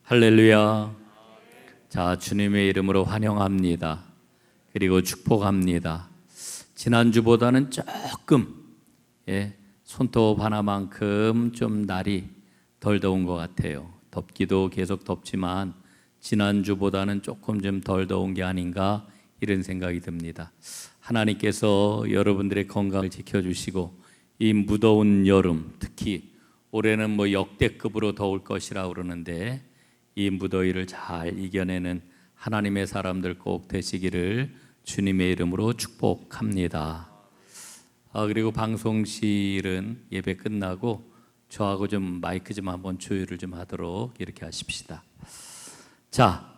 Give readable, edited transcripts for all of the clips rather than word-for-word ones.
할렐루야. 자, 주님의 이름으로 환영합니다. 그리고 축복합니다. 지난주보다는 조금 손톱 하나만큼 좀 날이 덜 더운 것 같아요. 덥기도 계속 덥지만 지난주보다는 조금 좀 덜 더운 게 아닌가 이런 생각이 듭니다. 하나님께서 여러분들의 건강을 지켜주시고 이 무더운 여름, 특히 올해는 역대급으로 더울 것이라고 그러는데 이 무더위를 잘 이겨내는 하나님의 사람들 꼭 되시기를 주님의 이름으로 축복합니다. 그리고 방송실은 예배 끝나고 저하고 좀 마이크 좀 한번 조율을 좀 하도록 이렇게 하십시다. 자,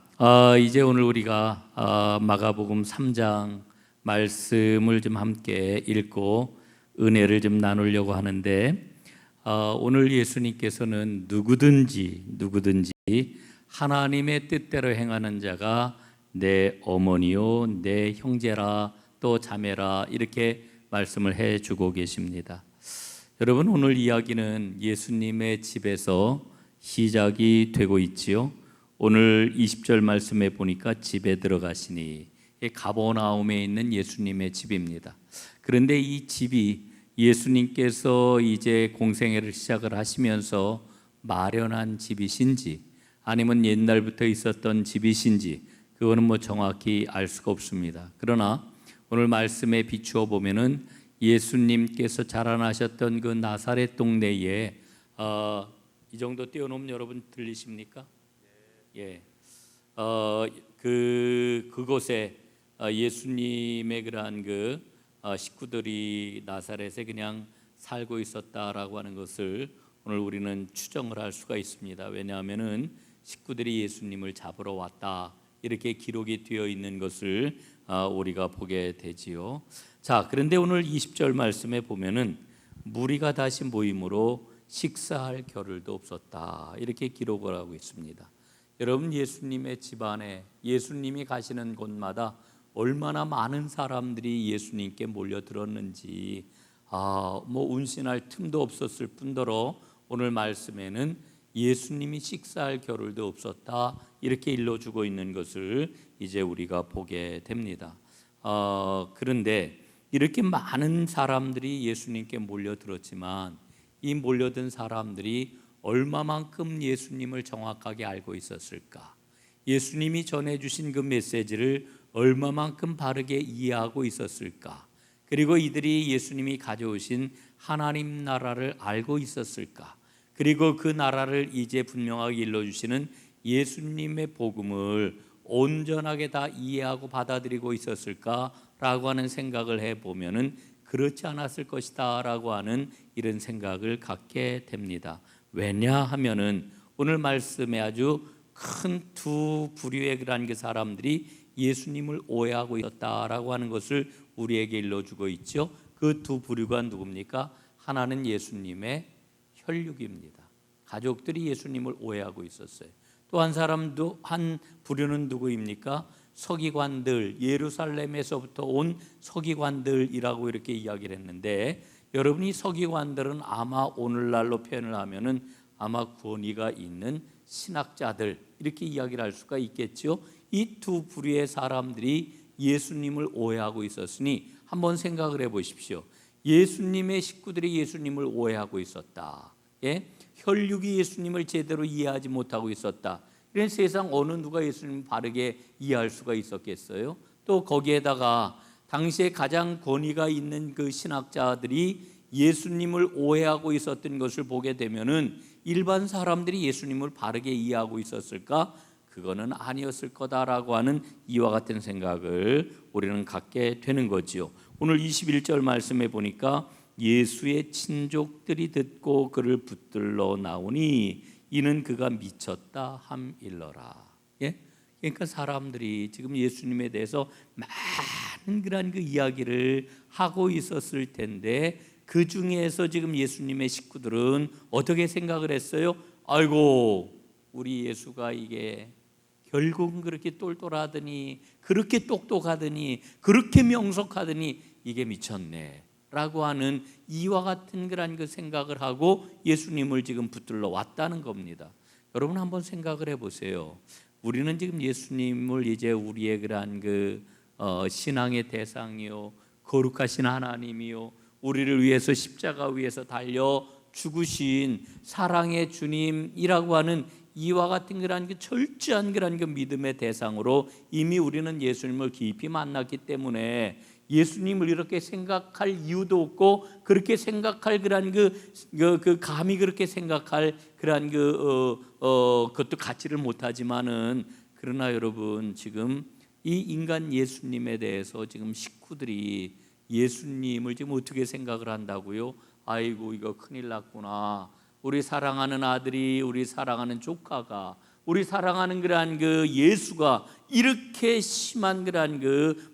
이제 오늘 우리가 마가복음 3장 말씀을 좀 함께 읽고 은혜를 좀 나누려고 하는데 오늘 예수님께서는 누구든지 하나님의 뜻대로 행하는 자가 내 어머니요 내 형제라 또 자매라 이렇게 말씀을 해주고 계십니다. 여러분, 오늘 이야기는 예수님의 집에서 시작이 되고 있지요. 오늘 20절 말씀에 보니까 집에 들어가시니 가버나움에 있는 예수님의 집입니다. 그런데 이 집이 예수님께서 이제 공생애를 시작을 하시면서 마련한 집이신지 아니면 옛날부터 있었던 집이신지 그거는 정확히 알 수가 없습니다. 그러나 오늘 말씀에 비추어 보면은 예수님께서 자라나셨던 그 나사렛 동네에 이 정도 띄워놓으면 여러분 들리십니까? 예. 그곳에 예수님의 그러한 그 식구들이 나사렛에 그냥 살고 있었다라고 하는 것을 오늘 우리는 추정을 할 수가 있습니다. 왜냐하면은 식구들이 예수님을 잡으러 왔다 이렇게 기록이 되어 있는 것을 우리가 보게 되지요. 자, 그런데 오늘 20절 말씀에 보면은 무리가 다시 모임으로 식사할 겨를도 없었다 이렇게 기록을 하고 있습니다. 여러분, 예수님의 집안에 예수님이 가시는 곳마다 얼마나 많은 사람들이 예수님께 몰려들었는지 운신할 틈도 없었을 뿐더러 오늘 말씀에는 예수님이 식사할 겨를도 없었다 이렇게 일러주고 있는 것을 이제 우리가 보게 됩니다. 그런데 이렇게 많은 사람들이 예수님께 몰려들었지만 이 몰려든 사람들이 얼마만큼 예수님을 정확하게 알고 있었을까? 예수님이 전해주신 그 메시지를 얼마만큼 바르게 이해하고 있었을까? 그리고 이들이 예수님이 가져오신 하나님 나라를 알고 있었을까? 그리고 그 나라를 이제 분명하게 일러주시는 예수님의 복음을 온전하게 다 이해하고 받아들이고 있었을까라고 하는 생각을 해보면은 그렇지 않았을 것이다 라고 하는 이런 생각을 갖게 됩니다. 왜냐하면은 오늘 말씀에 아주 큰 두 부류의 그런 그 사람들이 예수님을 오해하고 있었다라고 하는 것을 우리에게 일러주고 있죠. 그 두 부류가 누굽니까? 하나는 예수님의 혈육입니다. 가족들이 예수님을 오해하고 있었어요. 또 한 부류는 누구입니까? 서기관들, 예루살렘에서부터 온 서기관들이라고 이렇게 이야기를 했는데 여러분이 서기관들은 아마 오늘날로 표현을 하면은 아마 권위가 있는 신학자들 이렇게 이야기를 할 수가 있겠죠. 이 두 부류의 사람들이 예수님을 오해하고 있었으니 한번 생각을 해보십시오. 예수님의 식구들이 예수님을 오해하고 있었다. 혈육이 예수님을 제대로 이해하지 못하고 있었다. 이런 세상 어느 누가 예수님을 바르게 이해할 수가 있었겠어요? 또 거기에다가 당시에 가장 권위가 있는 그 신학자들이 예수님을 오해하고 있었던 것을 보게 되면은 일반 사람들이 예수님을 바르게 이해하고 있었을까? 그거는 아니었을 거다라고 하는 이와 같은 생각을 우리는 갖게 되는 거지요. 오늘 21절 말씀에 보니까 예수의 친족들이 듣고 그를 붙들러 나오니 이는 그가 미쳤다 함일러라. 그러니까 사람들이 지금 예수님에 대해서 많은 그런 그 이야기를 하고 있었을 텐데 그 중에서 지금 예수님의 식구들은 어떻게 생각을 했어요? 아이고, 우리 예수가 이게 결국은 그렇게 똘똘하더니 그렇게 똑똑하더니 그렇게 명석하더니 이게 미쳤네 라고 하는 이와 같은 그런 그 생각을 하고 예수님을 지금 붙들러 왔다는 겁니다. 여러분 한번 생각을 해보세요. 우리는 지금 예수님을 이제 우리의 그러한 신앙의 대상이요, 거룩하신 하나님이요, 우리를 위해서 십자가 위에서 달려 죽으신 사랑의 주님이라고 하는 이와 같은 그런 철저한 그런 믿음의 대상으로 이미 우리는 예수님을 깊이 만났기 때문에 예수님을 이렇게 생각할 이유도 없고, 그렇게 생각할 그런 감히 그렇게 생각할 그런 그것도 갖지를 못하지만은, 그러나 여러분 지금 이 인간 예수님에 대해서 지금 식구들이 예수님을 지금 어떻게 생각을 한다고요? 아이고 이거 큰일 났구나. 우리 사랑하는 아들이, 우리 사랑하는 조카가, 우리 사랑하는 그러한 예수가 이렇게 심한 그러한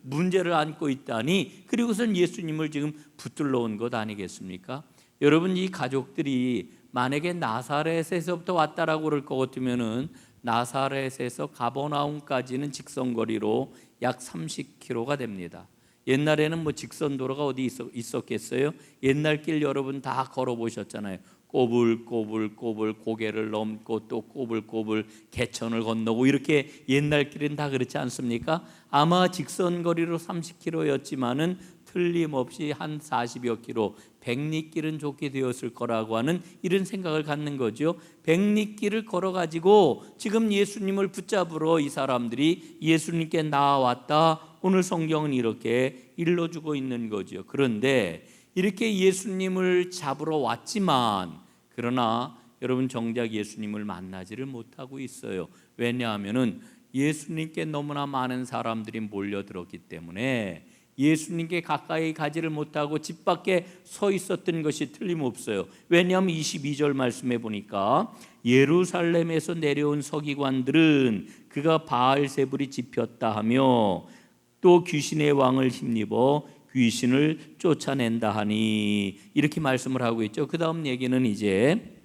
문제를 안고 있다니, 그리고선 예수님을 지금 붙들러 온 것 아니겠습니까? 여러분, 이 가족들이 만약에 나사렛에서부터 왔다라고 그럴 것 같으면은 나사렛에서 가버나움까지는 직선거리로 약 30km가 됩니다. 옛날에는 뭐 직선도로가 어디 있었겠어요? 옛날 길 여러분 다 걸어보셨잖아요. 꼬불꼬불 고개를 넘고 또 꼬불꼬불 개천을 건너고, 이렇게 옛날 길은 다 그렇지 않습니까? 아마 직선거리로 30km였지만은 틀림없이 한 40여 킬로 백리길은 좋게 되었을 거라고 하는 이런 생각을 갖는 거죠. 백리길을 걸어가지고 지금 예수님을 붙잡으러 이 사람들이 예수님께 나왔다. 오늘 성경은 이렇게 일러주고 있는 거죠. 그런데 이렇게 예수님을 잡으러 왔지만, 그러나 여러분 정작 예수님을 만나지를 못하고 있어요. 왜냐하면은 예수님께 너무나 많은 사람들이 몰려들었기 때문에 예수님께 가까이 가지를 못하고 집 밖에 서 있었던 것이 틀림없어요. 왜냐하면 22절 말씀해 보니까 예루살렘에서 내려온 서기관들은 그가 바알세불이 집혔다 하며 또 귀신의 왕을 힘입어 귀신을 쫓아낸다 하니, 이렇게 말씀을 하고 있죠. 그 다음 얘기는 이제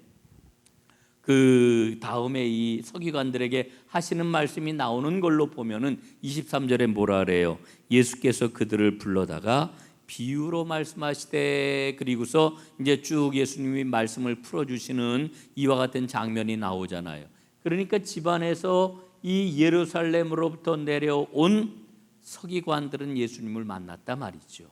그 다음에 이 서기관들에게 하시는 말씀이 나오는 걸로 보면은 23절에 뭐라 그래요? 예수께서 그들을 불러다가 비유로 말씀하시되, 그리고서 이제 쭉 예수님이 말씀을 풀어주시는 이와 같은 장면이 나오잖아요. 그러니까 집안에서 이 예루살렘으로부터 내려온 서기관들은 예수님을 만났다 말이죠.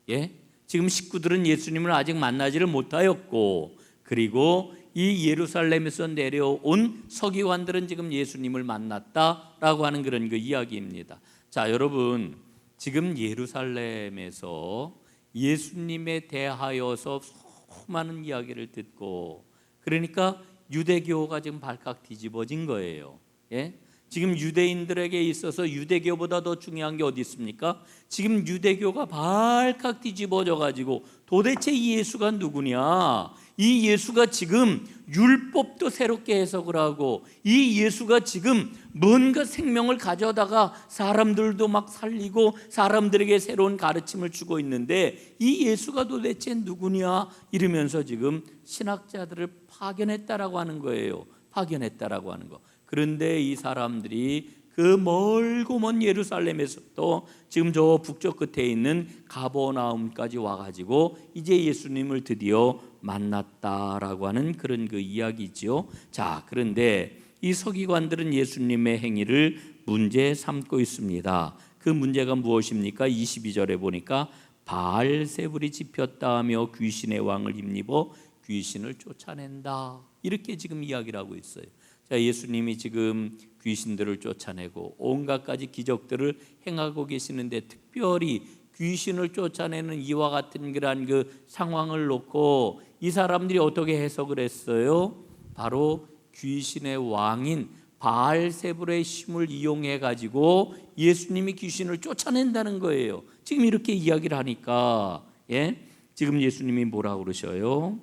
예? 지금 식구들은 예수님을 아직 만나지를 못하였고, 그리고 이 예루살렘에서 내려온 서기관들은 지금 예수님을 만났다라고 하는 그런 이야기입니다. 자, 여러분, 지금 예루살렘에서 예수님에 대하여서 수많은 이야기를 듣고, 그러니까 유대교가 지금 발칵 뒤집어진 거예요. 예? 지금 유대인들에게 있어서 유대교보다 더 중요한 게 어디 있습니까? 지금 유대교가 발칵 뒤집어져 가지고 도대체 이 예수가 누구냐? 이 예수가 지금 율법도 새롭게 해석을 하고, 이 예수가 지금 뭔가 생명을 가져다가 사람들도 막 살리고 사람들에게 새로운 가르침을 주고 있는데, 이 예수가 도대체 누구냐? 이러면서 지금 신학자들을 파견했다라고 하는 거예요. 파견했다라고 하는 거. 그런데 이 사람들이 그 멀고 먼 예루살렘에서부터 지금 저 북쪽 끝에 있는 가버나움까지 와가지고 이제 예수님을 드디어 만났다라고 하는 그런 이야기죠. 자, 그런데 이 서기관들은 예수님의 행위를 문제 삼고 있습니다. 그 문제가 무엇입니까? 22절에 보니까 바알세불이 집혔다 하며 귀신의 왕을 힘입어 귀신을 쫓아낸다, 이렇게 지금 이야기를 하고 있어요. 자, 예수님이 지금 귀신들을 쫓아내고 온갖 가지 기적들을 행하고 계시는데, 특별히 귀신을 쫓아내는 이와 같은 그러한 상황을 놓고 이 사람들이 어떻게 해석을 했어요? 바로 귀신의 왕인 바알세불의 힘을 이용해 가지고 예수님이 귀신을 쫓아낸다는 거예요. 지금 이렇게 이야기를 하니까, 예? 지금 예수님이 뭐라고 그러셔요?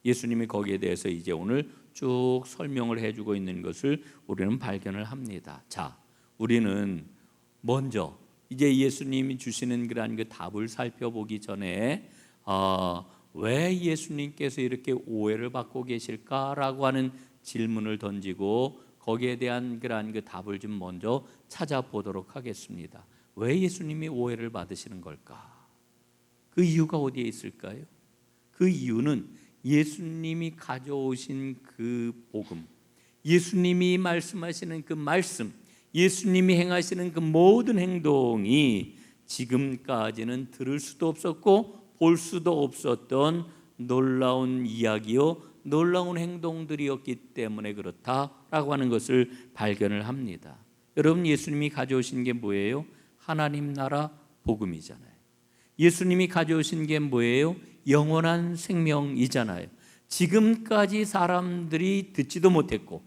예수님이 거기에 대해서 이제 오늘 쭉 설명을 해주고 있는 것을 우리는 발견을 합니다. 자, 우리는 먼저 이제 예수님이 주시는 그러한 답을 살펴보기 전에 왜 예수님께서 이렇게 오해를 받고 계실까라고 하는 질문을 던지고 거기에 대한 그러한 답을 좀 먼저 찾아보도록 하겠습니다. 왜 예수님이 오해를 받으시는 걸까? 그 이유가 어디에 있을까요? 그 이유는 예수님이 가져오신 그 복음, 예수님이 말씀하시는 그 말씀, 예수님이 행하시는 그 모든 행동이 지금까지는 들을 수도 없었고 볼 수도 없었던 놀라운 이야기요, 놀라운 행동들이었기 때문에 그렇다라고 하는 것을 발견을 합니다. 여러분, 예수님이 가져오신 게 뭐예요? 하나님 나라 복음이잖아요. 예수님이 가져오신 게 뭐예요? 영원한 생명이잖아요. 지금까지 사람들이 듣지도 못했고,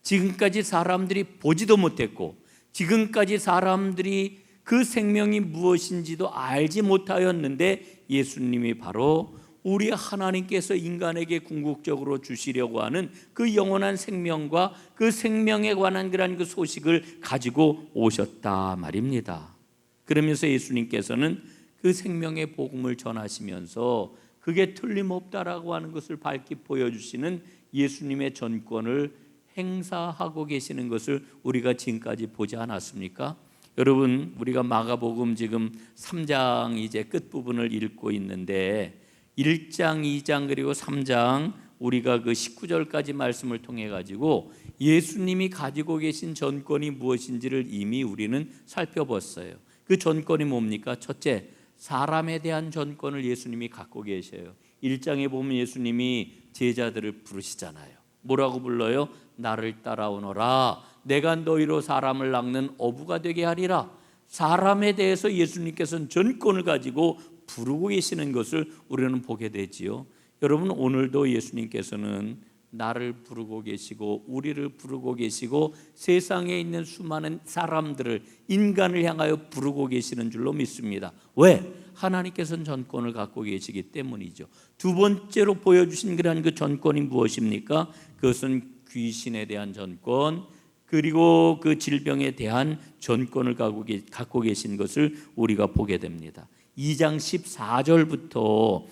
지금까지 사람들이 보지도 못했고, 지금까지 사람들이 그 생명이 무엇인지도 알지 못하였는데 예수님이 바로 우리 하나님께서 인간에게 궁극적으로 주시려고 하는 그 영원한 생명과 그 생명에 관한 그런 그 소식을 가지고 오셨다 말입니다. 그러면서 예수님께서는 그 생명의 복음을 전하시면서 그게 틀림없다라고 하는 것을 밝히 보여주시는 예수님의 전권을 행사하고 계시는 것을 우리가 지금까지 보지 않았습니까? 여러분, 우리가 마가복음 지금 3장 이제 끝부분을 읽고 있는데 1장, 2장 그리고 3장 우리가 그 19절까지 말씀을 통해 가지고 예수님이 가지고 계신 전권이 무엇인지를 이미 우리는 살펴봤어요. 그 전권이 뭡니까? 첫째, 사람에 대한 전권을 예수님이 갖고 계셔요. 1장에 보면 예수님이 제자들을 부르시잖아요. 뭐라고 불러요? 나를 따라오너라. 내가 너희로 사람을 낚는 어부가 되게 하리라. 사람에 대해서 예수님께서는 전권을 가지고 부르고 계시는 것을 우리는 보게 되지요. 여러분, 오늘도 예수님께서는 나를 부르고 계시고 우리를 부르고 계시고 세상에 있는 수많은 사람들을, 인간을 향하여 부르고 계시는 줄로 믿습니다. 왜? 하나님께서는 전권을 갖고 계시기 때문이죠. 두 번째로 보여주신 그러한 그 전권이 무엇입니까? 그것은 귀신에 대한 전권, 그리고 그 질병에 대한 전권을 갖고 계신 것을 우리가 보게 됩니다. 2장 14절부터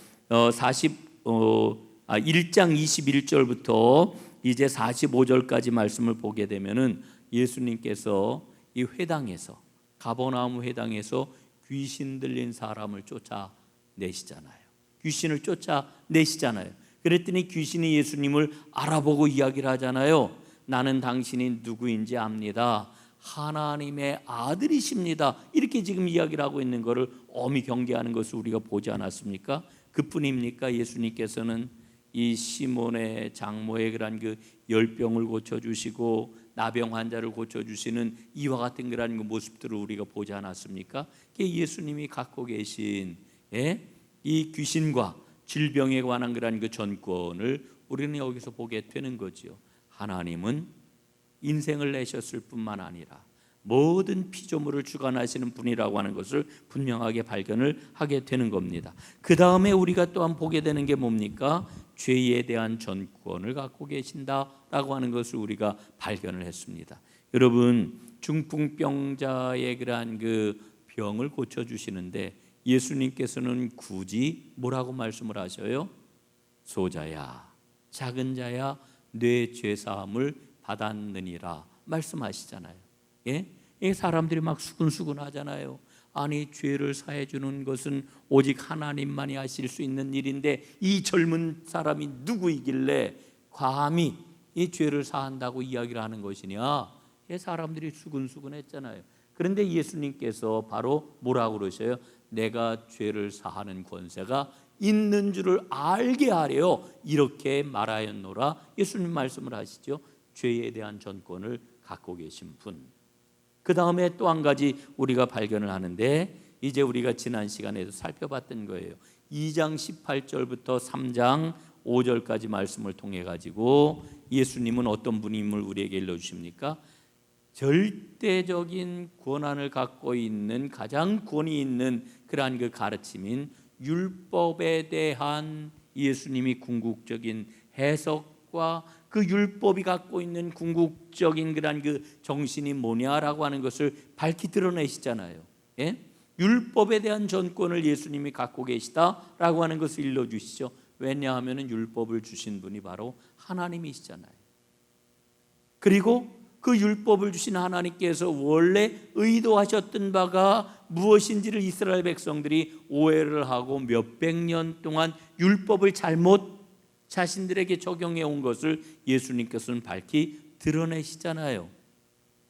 1장 21절부터 이제 45절까지 말씀을 보게 되면은 예수님께서 이 회당에서, 가버나움 회당에서 귀신 들린 사람을 쫓아내시잖아요. 귀신을 쫓아내시잖아요. 그랬더니 귀신이 예수님을 알아보고 이야기를 하잖아요. 나는 당신이 누구인지 압니다. 하나님의 아들이십니다. 이렇게 지금 이야기를 하고 있는 것을 엄히 경계하는 것을 우리가 보지 않았습니까? 그뿐입니까? 예수님께서는 이 시몬의 장모의 그런 그 열병을 고쳐주시고 나병 환자를 고쳐주시는 이와 같은 그런 그 모습들을 우리가 보지 않았습니까? 예수님이 갖고 계신 이 귀신과 질병에 관한 그런 그 전권을 우리는 여기서 보게 되는 거죠. 하나님은 인생을 내셨을 뿐만 아니라 모든 피조물을 주관하시는 분이라고 하는 것을 분명하게 발견을 하게 되는 겁니다. 그 다음에 우리가 또한 보게 되는 게 뭡니까? 죄에 대한 전권을 갖고 계신다라고 하는 것을 우리가 발견을 했습니다. 여러분, 중풍병자의 그러한 그 병을 고쳐주시는데 예수님께서는 굳이 뭐라고 말씀을 하셔요? 소자야, 작은 자야, 내 죄사함을 받았느니라 말씀하시잖아요. 이 사람들이 막 수근수근 하잖아요. 아니, 죄를 사해 주는 것은 오직 하나님만이 하실 수 있는 일인데 이 젊은 사람이 누구이길래 감히 이 죄를 사한다고 이야기를 하는 것이냐? 사람들이 수근수근했잖아요. 그런데 예수님께서 바로 뭐라고 그러셔요? 내가 죄를 사하는 권세가 있는 줄을 알게 하려 이렇게 말하였노라. 예수님 말씀을 하시죠. 죄에 대한 전권을 갖고 계신 분. 그 다음에 또 한 가지 우리가 발견을 하는데 이제 우리가 지난 시간에도 살펴봤던 거예요. 2장 18절부터 3장 5절까지 말씀을 통해 가지고 예수님은 어떤 분임을 우리에게 일러주십니까? 절대적인 권한을 갖고 있는, 가장 권위 있는 그러한 그 가르침인 율법에 대한 예수님이 궁극적인 해석과 그 율법이 갖고 있는 궁극적인 그러한 그 정신이 뭐냐라고 하는 것을 밝히 드러내시잖아요. 율법에 대한 전권을 예수님이 갖고 계시다라고 하는 것을 일러주시죠. 왜냐하면 율법을 주신 분이 바로 하나님이시잖아요. 그리고 그 율법을 주신 하나님께서 원래 의도하셨던 바가 무엇인지를 이스라엘 백성들이 오해를 하고 몇백 년 동안 율법을 잘못 자신들에게 적용해 온 것을 예수님께서는 밝히 드러내시잖아요.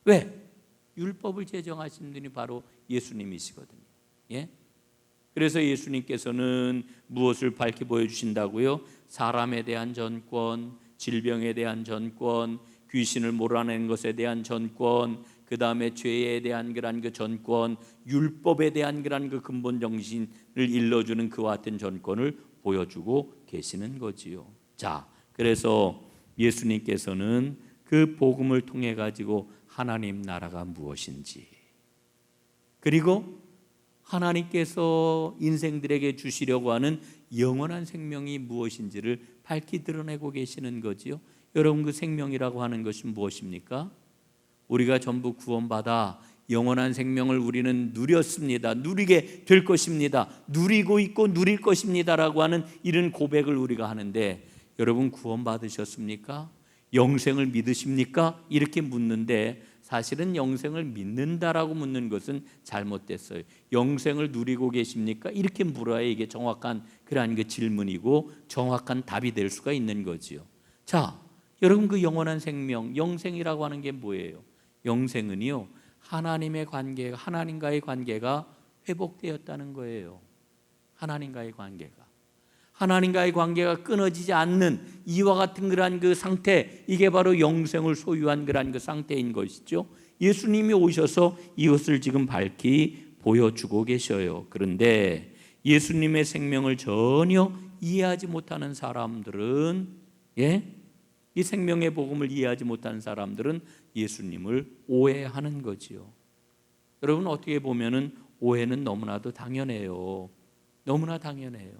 왜? 율법을 제정하신 분이 바로 예수님이시거든요. 예? 그래서 예수님께서는 무엇을 밝히 보여주신다고요? 사람에 대한 전권, 질병에 대한 전권, 귀신을 몰아내는 것에 대한 전권, 그 다음에 죄에 대한 그런 그 전권, 율법에 대한 그런 그 근본 정신을 일러주는 그와 같은 전권을 보여주고 계시는 거지요. 자, 그래서 예수님께서는 그 복음을 통해 가지고 하나님 나라가 무엇인지, 그리고 하나님께서 인생들에게 주시려고 하는 영원한 생명이 무엇인지를 밝히 드러내고 계시는 거지요. 여러분, 그 생명이라고 하는 것이 무엇입니까? 우리가 전부 구원받아 영원한 생명을 우리는 누렸습니다. 누리게 될 것입니다. 누리고 있고 누릴 것입니다라고 하는 이런 고백을 우리가 하는데, 여러분 구원받으셨습니까? 영생을 믿으십니까? 이렇게 묻는데, 사실은 영생을 믿는다라고 묻는 것은 잘못됐어요. 영생을 누리고 계십니까? 이렇게 물어야 이게 정확한 그러한 그 질문이고 정확한 답이 될 수가 있는 거지요. 자, 여러분, 그 영원한 생명, 영생이라고 하는 게 뭐예요? 영생은요, 하나님의 관계, 하나님과의 관계가 회복되었다는 거예요. 하나님과의 관계가 끊어지지 않는 이와 같은 그러한 그 상태, 이게 바로 영생을 소유한 그러한 그 상태인 것이죠. 예수님이 오셔서 이것을 지금 밝히 보여주고 계셔요. 그런데 예수님의 생명을 전혀 이해하지 못하는 사람들은, 이 생명의 복음을 이해하지 못하는 사람들은 예수님을 오해하는 거지요. 여러분, 어떻게 보면은 오해는 너무나도 당연해요. 너무나 당연해요.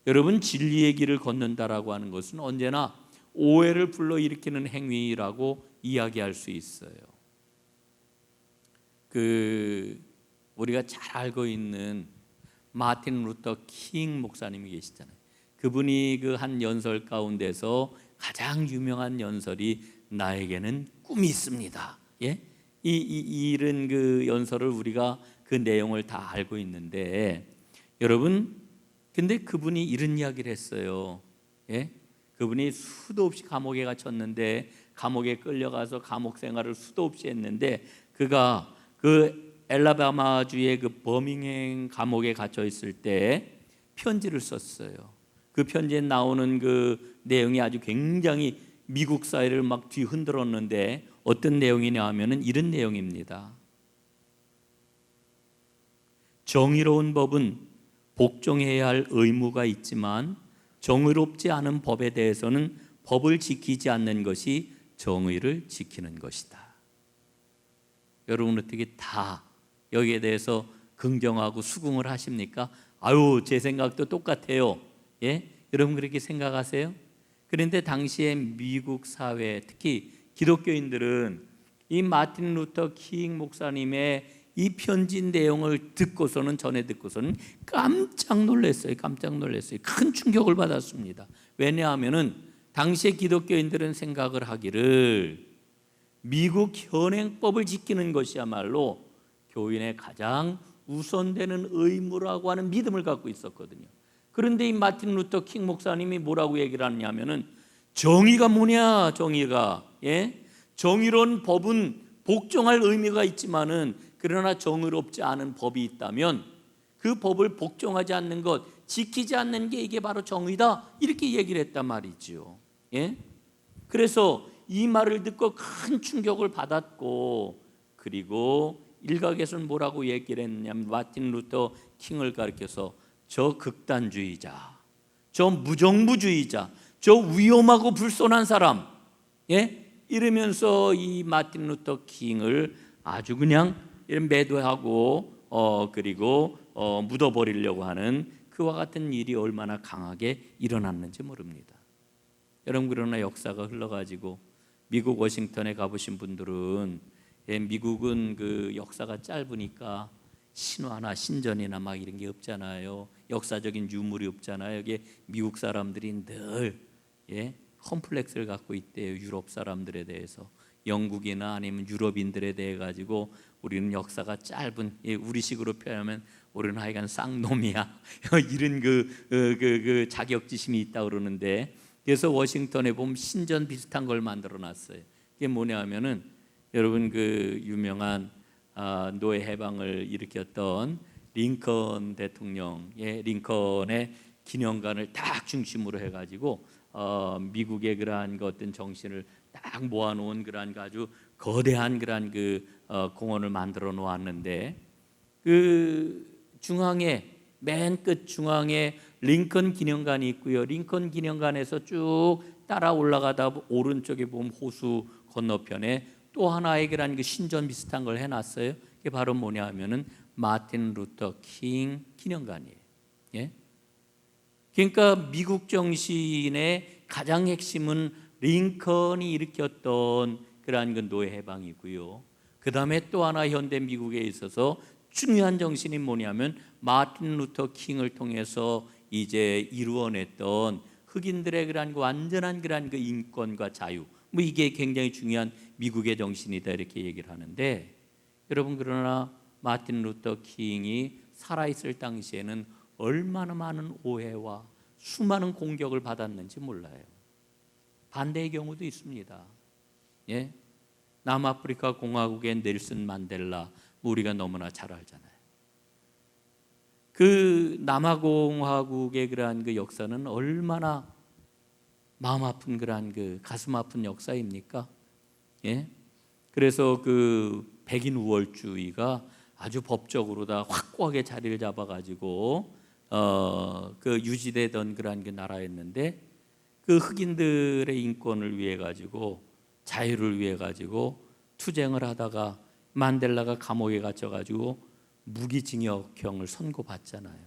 여러분, 진리의 길을 걷는다라고 하는 것은 언제나 오해를 불러일으키는 행위라고 이야기할 수 있어요. 우리가 잘 알고 있는 마틴 루터 킹 목사님이 계시잖아요. 그분이 그 한 연설 가운데서 가장 유명한 연설이 나에게는 꿈이 있습니다. 이런 그 연설을 우리가 그 내용을 다 알고 있는데, 여러분, 근데 그분이 이런 이야기를 했어요. 그분이 수도 없이 감옥에 갇혔는데, 감옥에 끌려가서 감옥 생활을 수도 없이 했는데, 그가 그 엘라바마주의 그 버밍햄 감옥에 갇혀 있을 때 편지를 썼어요. 그 편지에 나오는 그 내용이 아주 굉장히 미국 사회를 막 뒤흔들었는데, 어떤 내용이냐 하면은 이런 내용입니다. 정의로운 법은 복종해야 할 의무가 있지만 정의롭지 않은 법에 대해서는 법을 지키지 않는 것이 정의를 지키는 것이다. 여러분, 어떻게 다 여기에 대해서 긍정하고 수긍을 하십니까? 아유, 제 생각도 똑같아요. 여러분, 그렇게 생각하세요? 그런데 당시에 미국 사회, 특히 기독교인들은 이 마틴 루터 킹 목사님의 이 편지 내용을 전해 듣고서는 깜짝 놀랐어요. 큰 충격을 받았습니다. 왜냐하면은 당시에 기독교인들은 생각을 하기를 미국 현행법을 지키는 것이야말로 교인의 가장 우선되는 의무라고 하는 믿음을 갖고 있었거든요. 그런데 이 마틴 루터 킹 목사님이 뭐라고 얘기를 하냐면은, 정의가 뭐냐, 정의로운 법은 복종할 의미가 있지만은, 그러나 정의롭지 않은 법이 있다면 그 법을 복종하지 않는 것, 지키지 않는 게 이게 바로 정의다, 이렇게 얘기를 했단 말이죠. 그래서 이 말을 듣고 큰 충격을 받았고, 그리고 일각에서는 뭐라고 얘기를 했냐면, 마틴 루터 킹을 가리켜서 저 극단주의자, 저 무정부주의자, 저 위험하고 불손한 사람, 이러면서 이 마틴 루터 킹을 아주 그냥 매도하고 그리고 묻어버리려고 하는 그와 같은 일이 얼마나 강하게 일어났는지 모릅니다. 여러분, 그러나 역사가 흘러가지고 미국 워싱턴에 가보신 분들은, 미국은 그 역사가 짧으니까 신화나 신전이나 막 이런 게 없잖아요. 역사적인 유물이 없잖아요. 이게 미국 사람들이 늘 컴플렉스를 갖고 있대요. 유럽 사람들에 대해서, 영국이나 아니면 유럽인들에 대해 가지고 우리는 역사가 짧은, 우리식으로 표현하면 우리는 하여간 쌍놈이야 이런 그 자격지심이 있다 그러는데, 그래서 워싱턴에 보면 신전 비슷한 걸 만들어 놨어요. 그게 뭐냐 하면은 여러분 그 유명한 노예 해방을 일으켰던 링컨 대통령의 링컨의 기념관을 딱 중심으로 해가지고 미국의 그러한 그 어떤 정신을 딱 모아놓은 그러한 아주 거대한 그러한 공원을 만들어 놓았는데 그 중앙에 맨 끝 중앙에 링컨 기념관이 있고요. 링컨 기념관에서 쭉 따라 올라가다 오른쪽에 보면 호수 건너편에 또 하나의 그런 신전 비슷한 걸 해놨어요. 그게 바로 뭐냐 하면은 마틴 루터 킹 기념관이에요. 예? 그러니까 미국 정신의 가장 핵심은 링컨이 일으켰던 그러한 그 노예 해방이고요. 그 다음에 또 하나 현대 미국에 있어서 중요한 정신이 뭐냐면 마틴 루터 킹을 통해서 이제 이루어냈던 흑인들의 그러한 완전한 그러한 그 인권과 자유, 뭐 이게 굉장히 중요한 미국의 정신이다 이렇게 얘기를 하는데, 여러분 그러나 마틴 루터 킹이 살아있을 당시에는 얼마나 많은 오해와 수많은 공격을 받았는지 몰라요. 반대의 경우도 있습니다. 예? 남아프리카 공화국의 넬슨 만델라, 우리가 너무나 잘 알잖아요. 그 남아공화국의 그러한 그 역사는 얼마나 마음 아픈 그러한 그 가슴 아픈 역사입니까? 예? 그래서 그 백인 우월주의가 아주 법적으로 다 확고하게 자리를 잡아가지고 그 유지되던 그러한 그 나라였는데, 그 흑인들의 인권을 위해 가지고 자유를 위해 가지고 투쟁을 하다가 만델라가 감옥에 갇혀가지고 무기징역형을 선고받잖아요.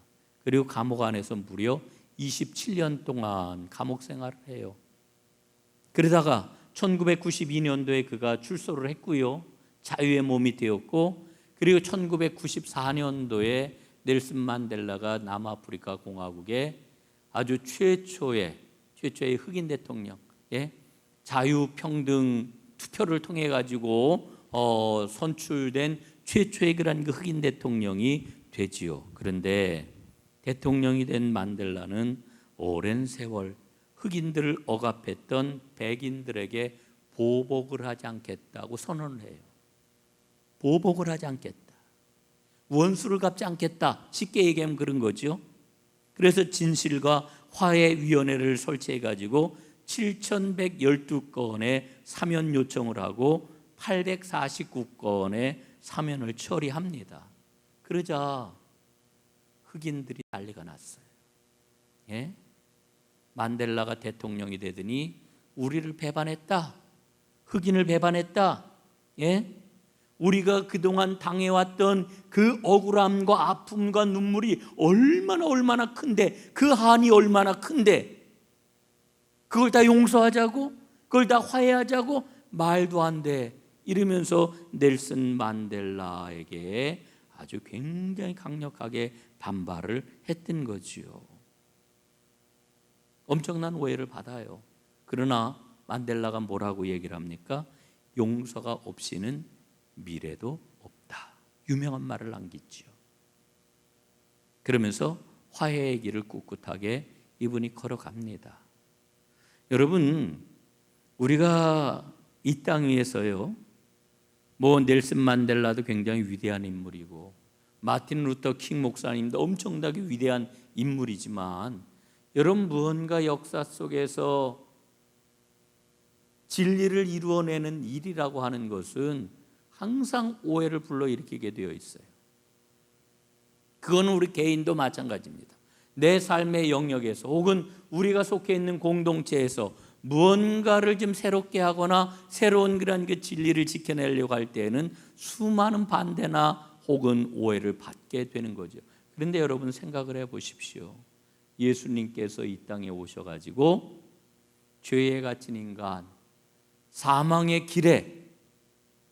그리고 감옥 안에서 무려 27년 동안 감옥 생활을 해요. 그러다가 1992년도에 그가 출소를 했고요. 자유의 몸이 되었고, 그리고 1994년도에 넬슨 만델라가 남아프리카 공화국의 아주 최초의 흑인 대통령, 예? 자유평등 투표를 통해 가지고 선출된 최초의 그런 그 흑인 대통령이 되지요. 그런데 대통령이 된 만델라는 오랜 세월 흑인들을 억압했던 백인들에게 보복을 하지 않겠다고 선언을 해요. 보복을 하지 않겠다, 원수를 갚지 않겠다, 쉽게 얘기하면 그런 거죠. 그래서 진실과 화해위원회를 설치해 가지고 7,112건의 사면 요청을 하고 849건의 사면을 처리합니다. 그러자 흑인들이 난리가 났어요. 예? 만델라가 대통령이 되더니 우리를 배반했다, 흑인을 배반했다, 예? 우리가 그동안 당해왔던 그 억울함과 아픔과 눈물이 얼마나 큰데, 그 한이 얼마나 큰데 그걸 다 용서하자고, 그걸 다 화해하자고, 말도 안 돼, 이러면서 넬슨 만델라에게 아주 굉장히 강력하게 반발을 했던 거지요. 엄청난 오해를 받아요. 그러나 만델라가 뭐라고 얘기를 합니까? 용서가 없이는 미래도 없다, 유명한 말을 남겼지요. 그러면서 화해의 길을 꿋꿋하게 이분이 걸어갑니다. 여러분, 우리가 이 땅 위에서요, 뭐 넬슨 만델라도 굉장히 위대한 인물이고 마틴 루터 킹 목사님도 엄청나게 위대한 인물이지만, 여러분 무언가 역사 속에서 진리를 이루어내는 일이라고 하는 것은 항상 오해를 불러일으키게 되어 있어요. 그거는 우리 개인도 마찬가지입니다. 내 삶의 영역에서 혹은 우리가 속해 있는 공동체에서 무언가를 좀 새롭게 하거나 새로운 그런 그 진리를 지켜내려고 할 때에는 수많은 반대나 혹은 오해를 받게 되는 거죠. 그런데 여러분 생각을 해보십시오. 예수님께서 이 땅에 오셔가지고 죄에 갇힌 인간, 사망의 길에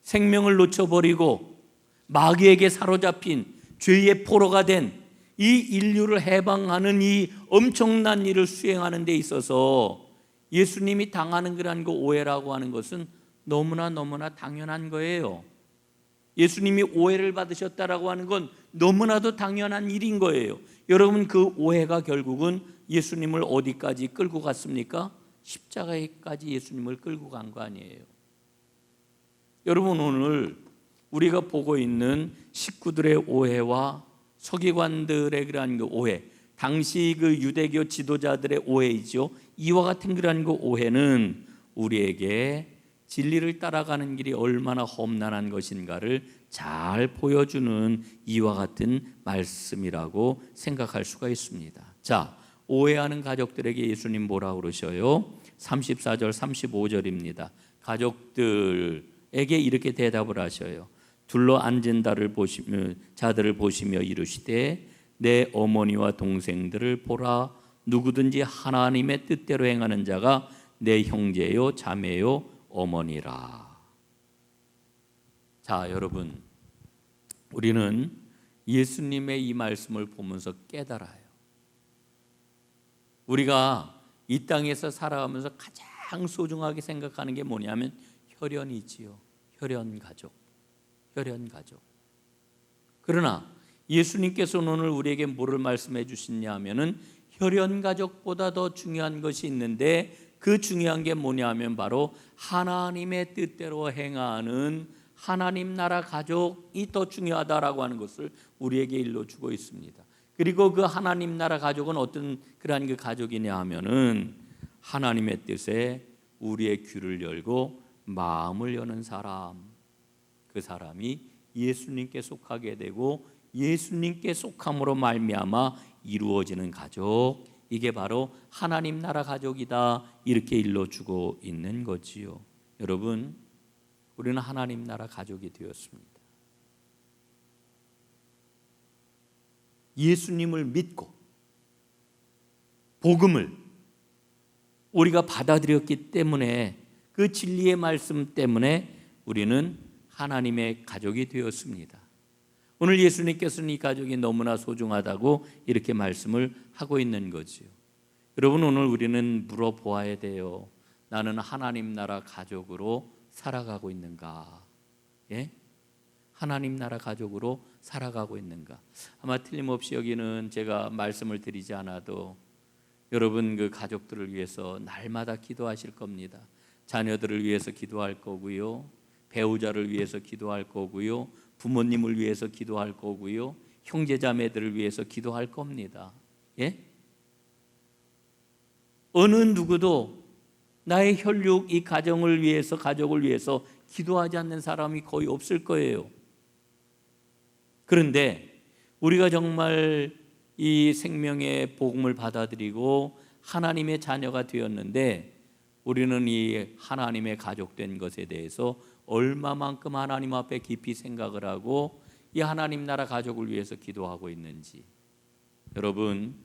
생명을 놓쳐버리고 마귀에게 사로잡힌 죄의 포로가 된 이 인류를 해방하는 이 엄청난 일을 수행하는 데 있어서 예수님이 당하는 그런 그 오해라고 하는 것은 너무나 당연한 거예요. 예수님이 오해를 받으셨다라고 하는 건 너무나도 당연한 일인 거예요. 여러분, 그 오해가 결국은 예수님을 어디까지 끌고 갔습니까? 십자가에까지 예수님을 끌고 간 거 아니에요. 여러분, 오늘 우리가 보고 있는 식구들의 오해와 서기관들의 그러한 그 오해, 당시 그 유대교 지도자들의 오해이죠. 이와 같은 그러한 그 오해는 우리에게 진리를 따라가는 길이 얼마나 험난한 것인가를 잘 보여주는 이와 같은 말씀이라고 생각할 수가 있습니다. 자, 오해하는 가족들에게 예수님 뭐라고 그러셔요? 34절 35절입니다. 가족들에게 이렇게 대답을 하셔요. 둘러 앉은 자들을 보시며 이르시되 내 어머니와 동생들을 보라. 누구든지 하나님의 뜻대로 행하는 자가 내 형제요 자매요 어머니라. 자, 여러분, 우리는 예수님의 이 말씀을 보면서 깨달아요. 우리가 이 땅에서 살아가면서 가장 소중하게 생각하는 게 뭐냐면 혈연이지요. 혈연 가족. 그러나 예수님께서는 오늘 우리에게 뭐를 말씀해 주시냐 하면은 혈연 가족보다 더 중요한 것이 있는데, 그 중요한 게 뭐냐면 바로 하나님의 뜻대로 행하는 하나님 나라 가족이 더 중요하다라고 하는 것을 우리에게 일러주고 있습니다. 그리고 그 하나님 나라 가족은 어떤 그러한 그 가족이냐 하면은 하나님의 뜻에 우리의 귀를 열고 마음을 여는 사람, 그 사람이 예수님께 속하게 되고 예수님께 속함으로 말미암아 이루어지는 가족, 이게 바로 하나님 나라 가족이다, 이렇게 일러주고 있는 거지요. 여러분, 우리는 하나님 나라 가족이 되었습니다. 예수님을 믿고 복음을 우리가 받아들였기 때문에, 그 진리의 말씀 때문에 우리는 하나님의 가족이 되었습니다. 오늘 예수님께서는 이 가족이 너무나 소중하다고 이렇게 말씀을 하고 있는 거지요. 여러분, 오늘 우리는 물어보아야 돼요. 나는 하나님 나라 가족으로 살아가고 있는가? 예? 하나님 나라 가족으로 살아가고 있는가? 아마 틀림없이 여기는 제가 말씀을 드리지 않아도 여러분 그 가족들을 위해서 날마다 기도하실 겁니다. 자녀들을 위해서 기도할 거고요, 배우자를 위해서 기도할 거고요, 부모님을 위해서 기도할 거고요, 형제자매들을 위해서 기도할 겁니다. 예? 어느 누구도 나의 혈육, 이 가정을 위해서, 가족을 위해서 기도하지 않는 사람이 거의 없을 거예요. 그런데 우리가 정말 이 생명의 복음을 받아들이고 하나님의 자녀가 되었는데, 우리는 이 하나님의 가족된 것에 대해서 얼마만큼 하나님 앞에 깊이 생각을 하고 이 하나님 나라 가족을 위해서 기도하고 있는지, 여러분,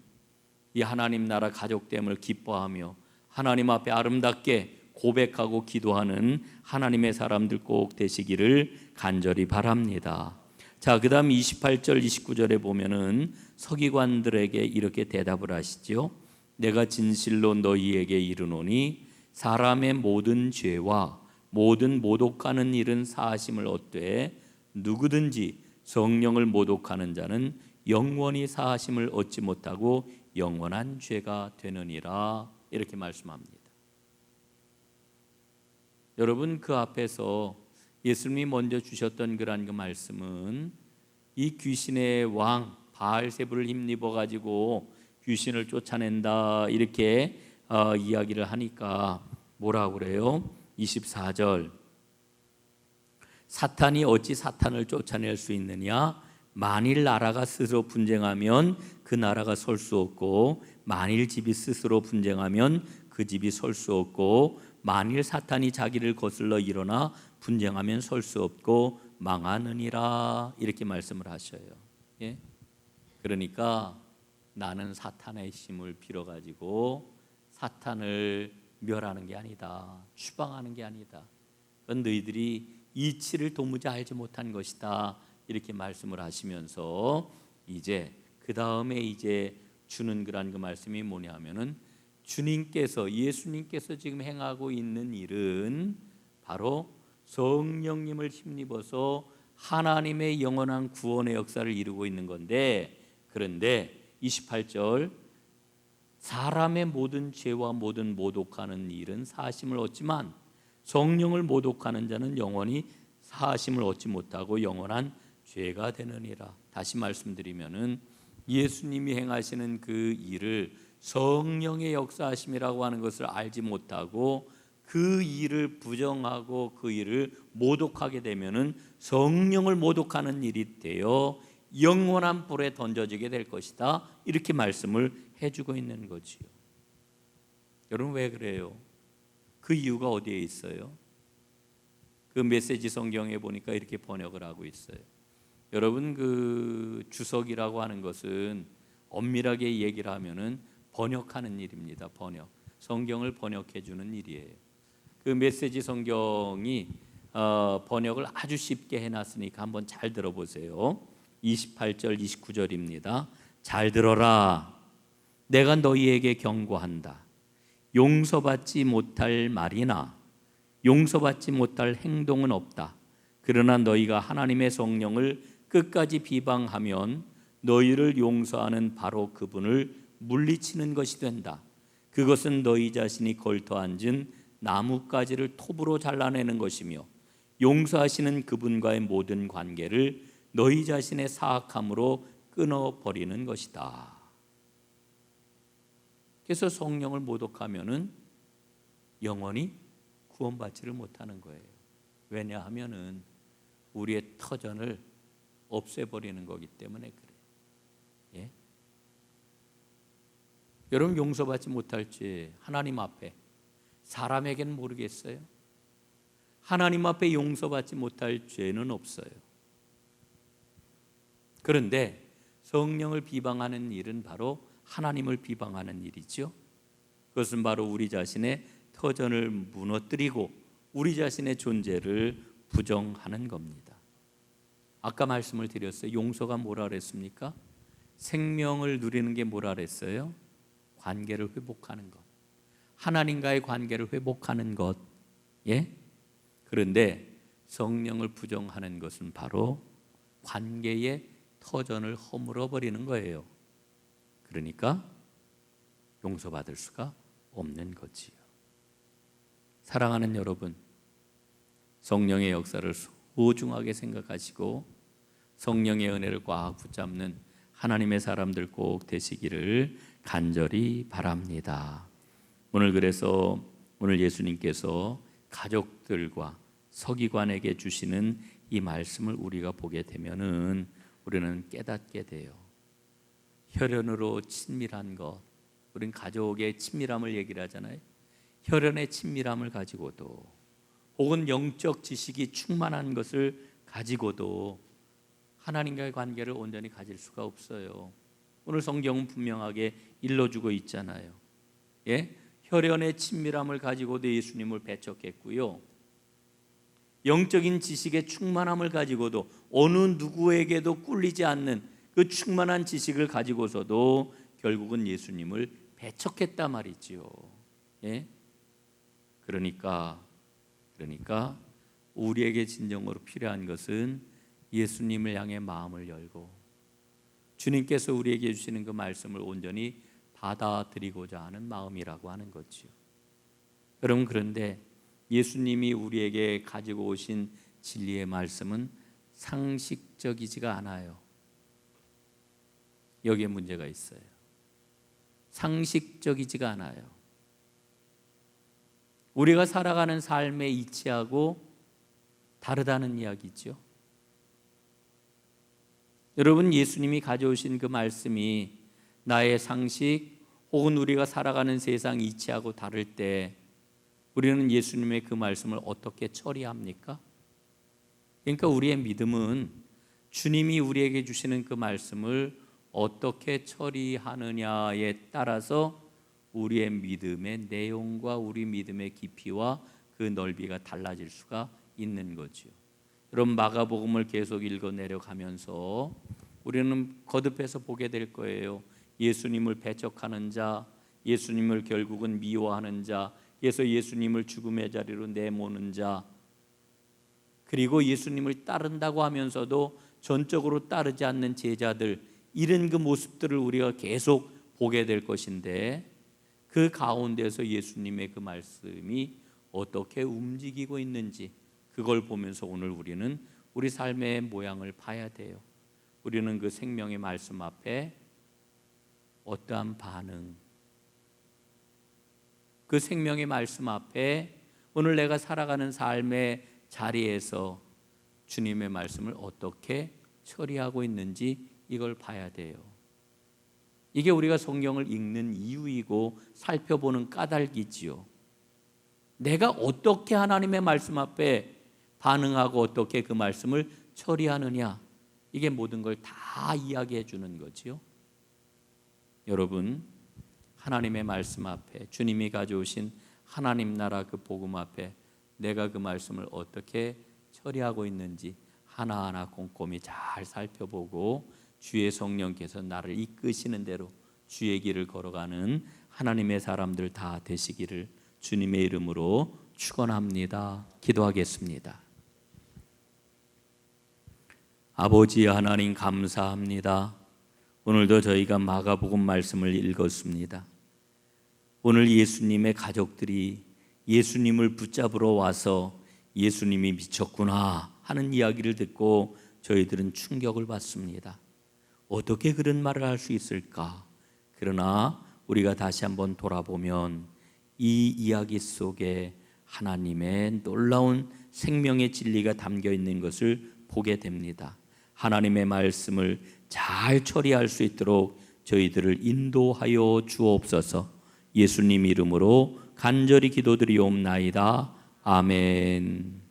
이 하나님 나라 가족됨을 기뻐하며 하나님 앞에 아름답게 고백하고 기도하는 하나님의 사람들 꼭 되시기를 간절히 바랍니다. 자, 그 다음 28절 29절에 보면은 서기관들에게 이렇게 대답을 하시죠. 내가 진실로 너희에게 이르노니 사람의 모든 죄와 모든 모독하는 일은 사하심을 얻되 누구든지 성령을 모독하는 자는 영원히 사하심을 얻지 못하고 영원한 죄가 되느니라, 이렇게 말씀합니다. 여러분, 그 앞에서 예수님이 먼저 주셨던 그러한 그 말씀은 이 귀신의 왕 바알세불을 힘입어 가지고 귀신을 쫓아낸다, 이렇게 이야기를 하니까 뭐라고 그래요? 24절, 사탄이 어찌 사탄을 쫓아낼 수 있느냐? 만일 나라가 스스로 분쟁하면 그 나라가 설 수 없고, 만일 집이 스스로 분쟁하면 그 집이 설 수 없고, 만일 사탄이 자기를 거슬러 일어나 분쟁하면 설 수 없고 망하느니라, 이렇게 말씀을 하셔요. 예? 그러니까 나는 사탄의 힘을 빌어가지고 사탄을 멸하는 게 아니다, 추방하는 게 아니다, 그건 너희들이 이치를 도무지 알지 못한 것이다, 이렇게 말씀을 하시면서 이제 그 다음에 이제 주는 그런 그 말씀이 뭐냐면은 주님께서, 예수님께서 지금 행하고 있는 일은 바로 성령님을 힘입어서 하나님의 영원한 구원의 역사를 이루고 있는 건데, 그런데 28절, 사람의 모든 죄와 모든 모독하는 일은 사심을 얻지만 성령을 모독하는 자는 영원히 사하심을 얻지 못하고 영원한 죄가 되느니라. 다시 말씀드리면은 예수님이 행하시는 그 일을 성령의 역사하심이라고 하는 것을 알지 못하고 그 일을 부정하고 그 일을 모독하게 되면은 성령을 모독하는 일이 되어 영원한 불에 던져지게 될 것이다. 이렇게 말씀을 해주고 있는 거지요. 여러분 왜 그래요? 그 이유가 어디에 있어요? 그 메시지 성경에 보니까 이렇게 번역을 하고 있어요. 여러분 그 주석이라고 하는 것은 엄밀하게 얘기를 하면은 번역하는 일입니다. 번역. 성경을 번역해 주는 일이에요. 그 메시지 성경이 번역을 아주 쉽게 해놨으니까 한번 잘 들어보세요. 28절 29절입니다. 잘 들어라. 내가 너희에게 경고한다. 용서받지 못할 말이나 용서받지 못할 행동은 없다. 그러나 너희가 하나님의 성령을 끝까지 비방하면 너희를 용서하는 바로 그분을 물리치는 것이 된다. 그것은 너희 자신이 걸터 앉은 나뭇가지를 톱으로 잘라내는 것이며 용서하시는 그분과의 모든 관계를 너희 자신의 사악함으로 끊어버리는 것이다. 그래서 성령을 모독하면은 영원히 구원받지를 못하는 거예요. 왜냐하면은 우리의 터전을 없애버리는 거기 때문에 그래요. 예? 여러분 용서받지 못할 죄 하나님 앞에 사람에게는 모르겠어요. 하나님 앞에 용서받지 못할 죄는 없어요. 그런데 성령을 비방하는 일은 바로 하나님을 비방하는 일이죠. 그것은 바로 우리 자신의 터전을 무너뜨리고 우리 자신의 존재를 부정하는 겁니다. 아까 말씀을 드렸어요. 용서가 뭐라 그랬습니까? 생명을 누리는 게 뭐라 그랬어요? 관계를 회복하는 것. 하나님과의 관계를 회복하는 것. 예? 그런데 성령을 부정하는 것은 바로 관계의 터전을 허물어 버리는 거예요. 그러니까 용서받을 수가 없는 거지요. 사랑하는 여러분, 성령의 역사를 소중하게 생각하시고 성령의 은혜를 꽉 붙잡는 하나님의 사람들 꼭 되시기를 간절히 바랍니다. 그래서 오늘 예수님께서 가족들과 서기관에게 주시는 이 말씀을 우리가 보게 되면은 우리는 깨닫게 돼요. 혈연으로 친밀한 것, 우리는 가족의 친밀함을 얘기를 하잖아요. 혈연의 친밀함을 가지고도 혹은 영적 지식이 충만한 것을 가지고도 하나님과의 관계를 온전히 가질 수가 없어요. 오늘 성경은 분명하게 일러주고 있잖아요. 예? 혈연의 친밀함을 가지고도 예수님을 배척했고요. 영적인 지식의 충만함을 가지고도 어느 누구에게도 꿀리지 않는 그 충만한 지식을 가지고서도 결국은 예수님을 배척했단 말이지요. 예? 그러니까 우리에게 진정으로 필요한 것은 예수님을 향해 마음을 열고 주님께서 우리에게 주시는 그 말씀을 온전히 받아들이고자 하는 마음이라고 하는 거지요. 여러분 그런데 예수님이 우리에게 가지고 오신 진리의 말씀은 상식적이지가 않아요. 여기에 문제가 있어요. 상식적이지가 않아요. 우리가 살아가는 삶의 이치하고 다르다는 이야기죠. 여러분 예수님이 가져오신 그 말씀이 나의 상식 혹은 우리가 살아가는 세상 이치하고 다를 때 우리는 예수님의 그 말씀을 어떻게 처리합니까? 그러니까 우리의 믿음은 주님이 우리에게 주시는 그 말씀을 어떻게 처리하느냐에 따라서 우리의 믿음의 내용과 우리 믿음의 깊이와 그 넓이가 달라질 수가 있는 거죠. 여러분 마가복음을 계속 읽어 내려가면서 우리는 거듭해서 보게 될 거예요. 예수님을 배척하는 자, 예수님을 결국은 미워하는 자, 그래서 예수님을 죽음의 자리로 내모는 자, 그리고 예수님을 따른다고 하면서도 전적으로 따르지 않는 제자들, 이런 그 모습들을 우리가 계속 보게 될 것인데 그 가운데서 예수님의 그 말씀이 어떻게 움직이고 있는지 그걸 보면서 오늘 우리는 우리 삶의 모양을 봐야 돼요. 우리는 그 생명의 말씀 앞에 어떠한 반응, 그 생명의 말씀 앞에 오늘 내가 살아가는 삶의 자리에서 주님의 말씀을 어떻게 처리하고 있는지 이걸 봐야 돼요. 이게 우리가 성경을 읽는 이유이고 살펴보는 까닭이지요. 내가 어떻게 하나님의 말씀 앞에 반응하고 어떻게 그 말씀을 처리하느냐, 이게 모든 걸 다 이야기해 주는 거지요. 여러분, 하나님의 말씀 앞에, 주님이 가져오신 하나님 나라 그 복음 앞에 내가 그 말씀을 어떻게 처리하고 있는지 하나하나 꼼꼼히 잘 살펴보고 주의 성령께서 나를 이끄시는 대로 주의 길을 걸어가는 하나님의 사람들 다 되시기를 주님의 이름으로 축원합니다. 기도하겠습니다. 아버지 하나님 감사합니다. 오늘도 저희가 마가복음 말씀을 읽었습니다. 오늘 예수님의 가족들이 예수님을 붙잡으러 와서 예수님이 미쳤구나 하는 이야기를 듣고 저희들은 충격을 받습니다. 어떻게 그런 말을 할 수 있을까? 그러나 우리가 다시 한번 돌아보면 이 이야기 속에 하나님의 놀라운 생명의 진리가 담겨 있는 것을 보게 됩니다. 하나님의 말씀을 잘 처리할 수 있도록 저희들을 인도하여 주옵소서. 예수님 이름으로 간절히 기도드리옵나이다. 아멘.